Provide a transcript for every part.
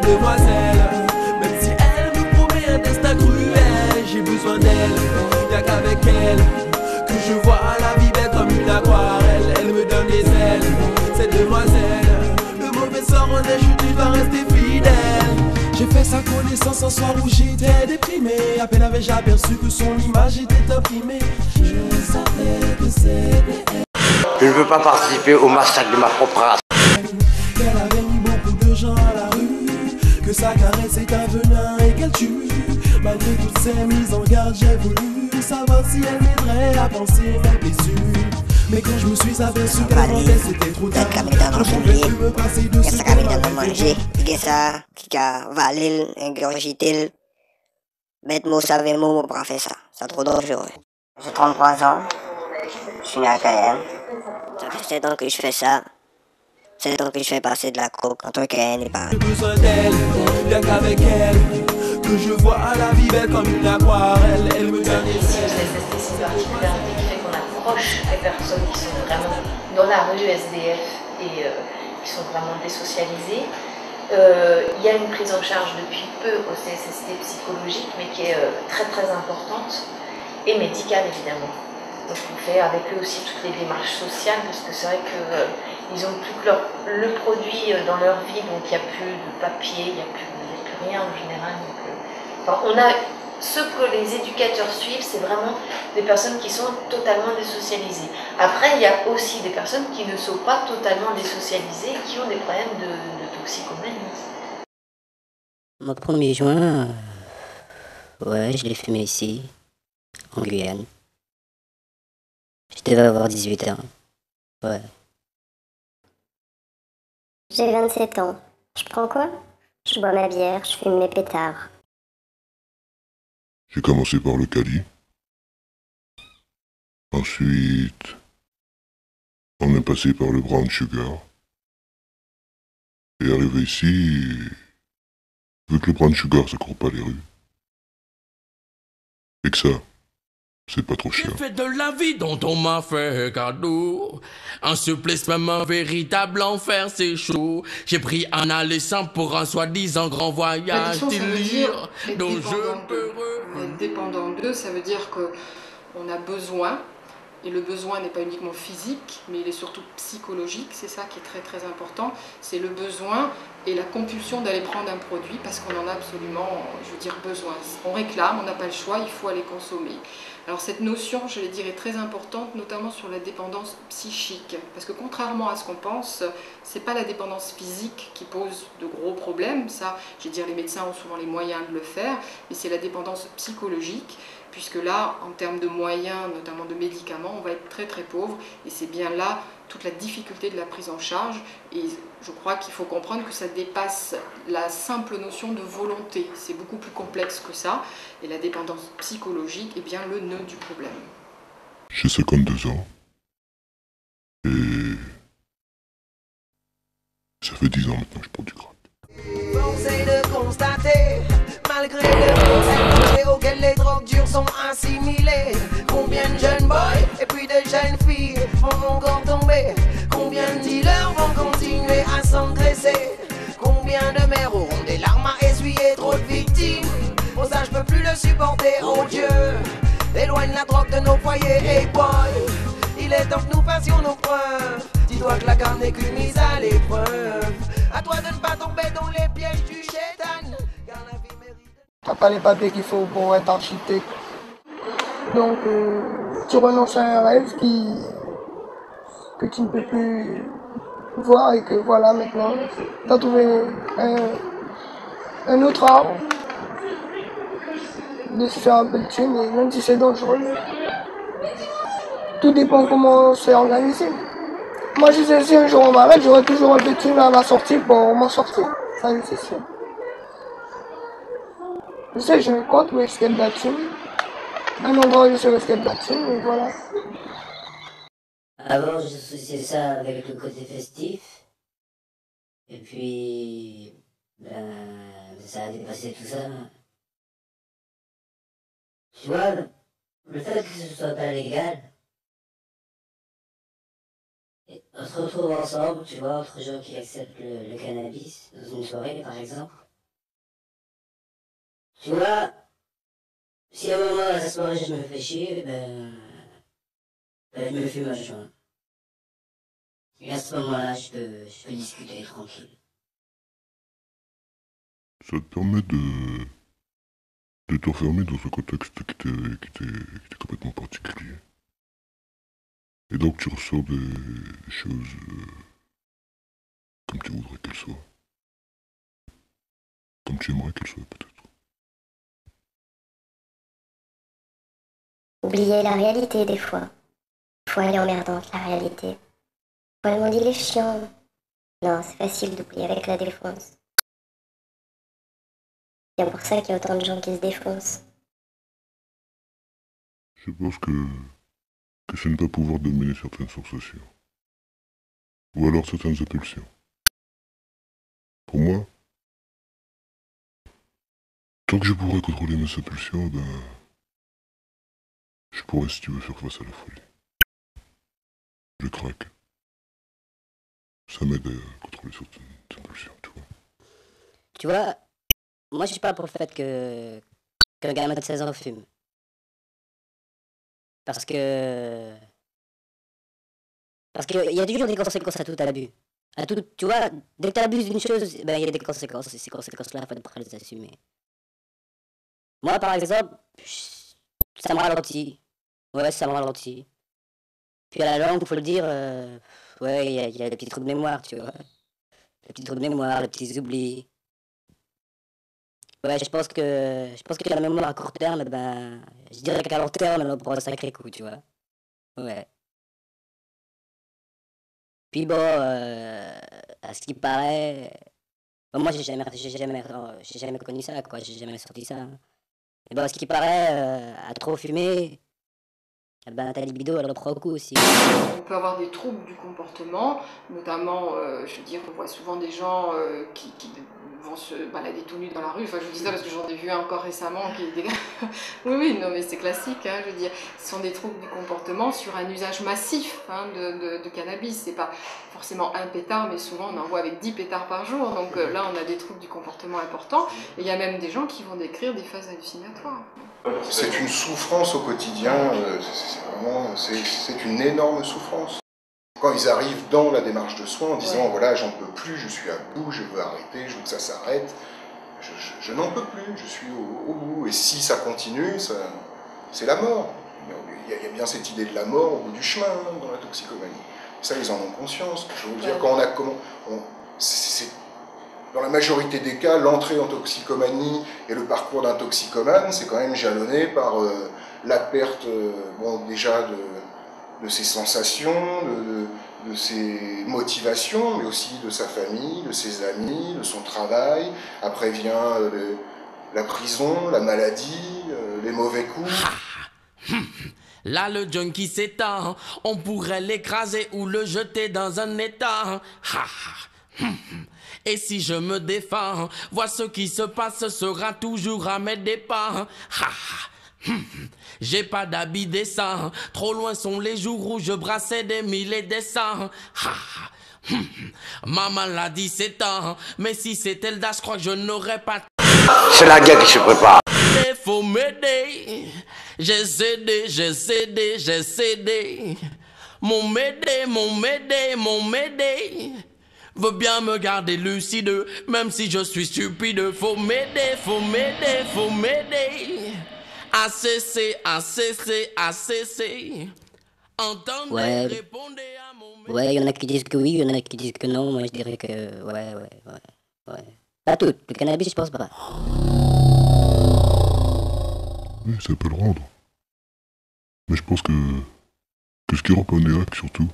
demoiselle. Même si elle me promet un destin cruel, j'ai besoin d'elle, y'a qu'avec elle que je vois la vie belle comme une aquarelle. Elle me donne des ailes, cette demoiselle. Le mauvais sort en est, tu dois rester fidèle. J'ai fait sa connaissance un soir où j'étais déprimé. À peine avais-je aperçu que son image était imprimée. Je savais que c'était elle. Je ne veux pas participer au massacre de ma propre race. Elle avait mis beaucoup de gens à la rue, que sa caresse est un venin et qu'elle tue. Malgré toutes ces mises en garde, j'ai voulu savoir si elle m'aiderait à penser mes blessures. Mais quand je me suis aperçu qu'elle mentait, c'était trop tard. Je ne pouvais plus me passer de ce qu'elle manger. Ça, qui a valé, ingurgité. Bête mot, savez mot, mon bras fait ça. C'est trop dangereux. J'ai 33 ans. Je suis né à Cayenne. Ça fait 7 ans que je fais ça. 7 ans que je fais passer de la coke entre Cayenne et Paris. J'ai besoin d'elle, y'a qu'avec elle que je vois la vie belle comme une aquarelle. Elle me donne des ailes. C'est une particularité qui fait qu'on approche des personnes qui sont vraiment dans la rue SDF et qui sont vraiment désocialisées. Il y a une prise en charge depuis peu au CSST psychologique, mais qui est très très importante, et médicale évidemment. Donc on fait avec eux aussi toutes les démarches sociales, parce que c'est vrai qu'ils n'ont plus que le produit dans leur vie, donc il n'y a plus de papier, il n'y a plus rien en général. Donc, enfin, on a ce que les éducateurs suivent, c'est vraiment des personnes qui sont totalement désocialisées. Après, il y a aussi des personnes qui ne sont pas totalement désocialisées, qui ont des problèmes de toxicomanie. Mon 1er juin, ouais, je l'ai fumé ici, en Guyane. Je devais avoir 18 ans. Ouais. J'ai 27 ans. Je prends quoi? Je bois ma bière, je fume mes pétards. J'ai commencé par le Cali. Ensuite, on est passé par le brown sugar. Et arrivé ici, vu que le brown sugar ça court pas les rues. Et que ça, c'est pas trop cher. J'ai fait de la vie dont on m'a fait cadeau. Un supplice, même un véritable enfer, c'est chaud. J'ai pris un aller simple pour un soi-disant grand voyage délire dont je peux être dépendant d'eux, ça veut dire qu'on a besoin. Et le besoin n'est pas uniquement physique, mais il est surtout psychologique. C'est ça qui est très très important. C'est le besoin et la compulsion d'aller prendre un produit parce qu'on en a absolument, je veux dire, besoin. On réclame, on n'a pas le choix, il faut aller consommer. Alors cette notion, je vais dire, est très importante, notamment sur la dépendance psychique. Parce que contrairement à ce qu'on pense, c'est pas la dépendance physique qui pose de gros problèmes. Ça, je vais dire, les médecins ont souvent les moyens de le faire, mais c'est la dépendance psychologique. Puisque là, en termes de moyens, notamment de médicaments, on va être très très pauvre. Et c'est bien là toute la difficulté de la prise en charge. Et je crois qu'il faut comprendre que ça dépasse la simple notion de volonté. C'est beaucoup plus complexe que ça. Et la dépendance psychologique est bien le nœud du problème. J'ai 52 ans. Et ça fait 10 ans maintenant que je prends du crack. Forcé de constater, malgré le procès auquel les drogues dures sont assimilées. Combien de jeunes boys et puis de jeunes filles vont encore tomber? Combien de dealers vont continuer à s'engraisser? Combien de mères auront des larmes à essuyer? Trop de victimes, oh ça je peux plus le supporter, oh Dieu. Éloigne la drogue de nos foyers, hey boy. Il est temps que nous fassions nos preuves. Dis-toi que la carne n'est qu'une mise à l'épreuve. À toi de ne pas tomber dans les pièges du chétan, car la vie mérite. T'as pas les papiers qu'il faut pour être architecte. Donc tu renonces à un rêve que tu ne peux plus voir et que voilà maintenant t'as trouvé un autre arbre de se faire un peu de thune, mais même si c'est dangereux, tout dépend comment c'est organisé. Moi je sais si un jour on m'arrête, j'aurai toujours un peu de thune à ma sortie pour m'en sortir, ça c'est sûr. Je sais, j'ai un compte où est-ce qu'il y a de la thune, un endroit où je sais où est-ce qu'il y a de la thune, et voilà. Avant, j'associais ça avec le côté festif. Et puis, ça a dépassé tout ça. Tu vois, le fait que ce soit pas légal, on se retrouve ensemble, tu vois, entre gens qui acceptent le cannabis, dans une soirée par exemple. Tu vois, si à un moment la soirée je me fais chier, je me fume un joint. Et à ce moment-là, je peux discuter tranquille. Ça te permet de t'enfermer dans un contexte qui était complètement particulier. Et donc tu ressors des choses comme tu voudrais qu'elles soient. Comme tu aimerais qu'elles soient peut-être. Oublier la réalité des fois. Des fois elle est emmerdante, la réalité. Des fois le monde il est chiant. Non, c'est facile d'oublier avec la défense. C'est bien pour ça qu'il y a autant de gens qui se défoncent. Je pense que c'est ne pas pouvoir dominer certaines sensations. Ou alors certaines impulsions. Pour moi, tant que je pourrais contrôler mes impulsions, je pourrais, si tu veux, faire face à la folie. Je craque. Ça m'aide à contrôler certaines impulsions, tu vois. Tu vois, moi je suis pas pour le fait qu'un gamin de 16 ans fume. Parce qu'il y a toujours des conséquences à tout abus. À tout, tu vois, dès que tu abuses d'une chose, il y a des conséquences. Et ces conséquences-là, il faut pas les assumer. Moi, par exemple, ça me ralentit. Ouais, ça me ralentit. Puis à la langue, il faut le dire, ouais, il y a des petits trous de mémoire, tu vois. Les petits trous de mémoire, les petits oublis. Ouais, je pense que la mémoire à court terme, je dirais qu'à long terme, elle en prend un sacré coup, tu vois. Ouais. Puis bon, à ce qui paraît, bon, moi j'ai jamais connu ça, quoi, j'ai jamais sorti ça. Et bon, à ce qui paraît, à trop fumer, ta libido elle reprend au coup aussi. On peut avoir des troubles du comportement, notamment, je veux dire, on voit souvent des gens qui vont se balader tout nus dans la rue. Enfin, je vous dis ça parce que j'en ai vu un encore récemment qui est oui, non, mais c'est classique, hein, je veux dire. Ce sont des troubles du comportement sur un usage massif de cannabis. C'est pas forcément un pétard, mais souvent on en voit avec 10 pétards par jour. Donc là, on a des troubles du comportement importants. Et il y a même des gens qui vont décrire des phases hallucinatoires. C'est une souffrance au quotidien, c'est une énorme souffrance. Quand ils arrivent dans la démarche de soins en disant voilà, j'en peux plus, je suis à bout, je veux arrêter, je veux que ça s'arrête, je n'en peux plus, je suis au bout. Et si ça continue, c'est la mort. Il y a bien cette idée de la mort au bout du chemin dans la toxicomanie. Ça, ils en ont conscience. Je veux dire, quand dans la majorité des cas, l'entrée en toxicomanie et le parcours d'un toxicomane, c'est quand même jalonné par la perte, déjà de ses sensations, de ses motivations, mais aussi de sa famille, de ses amis, de son travail. Après vient la prison, la maladie, les mauvais coups. Là, le junkie s'étend, on pourrait l'écraser ou le jeter dans un étang. Et si je me défends, vois ce qui se passe sera toujours à mes dépens. J'ai pas d'habit décent, trop loin sont les jours où je brassais des mille et des cents. Maman l'a dit 17 ans, mais si c'était le dash, je crois que je n'aurais pas. C'est la guerre qui se prépare. Faut m'aider, j'ai cédé. Mon m'aider. Veut bien me garder lucide, même si je suis stupide. Faut m'aider. À cesser. Entendez, ouais. Répondez à mon... Ouais, il y en a qui disent que oui, il y en a qui disent que non. Moi, je dirais que ouais. Pas tout, le cannabis, je pense pas. Oui, ça peut le rendre. Mais je pense que ce qui rend pas néaque, surtout,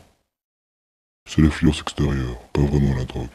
c'est l'influence extérieure, pas vraiment la drogue.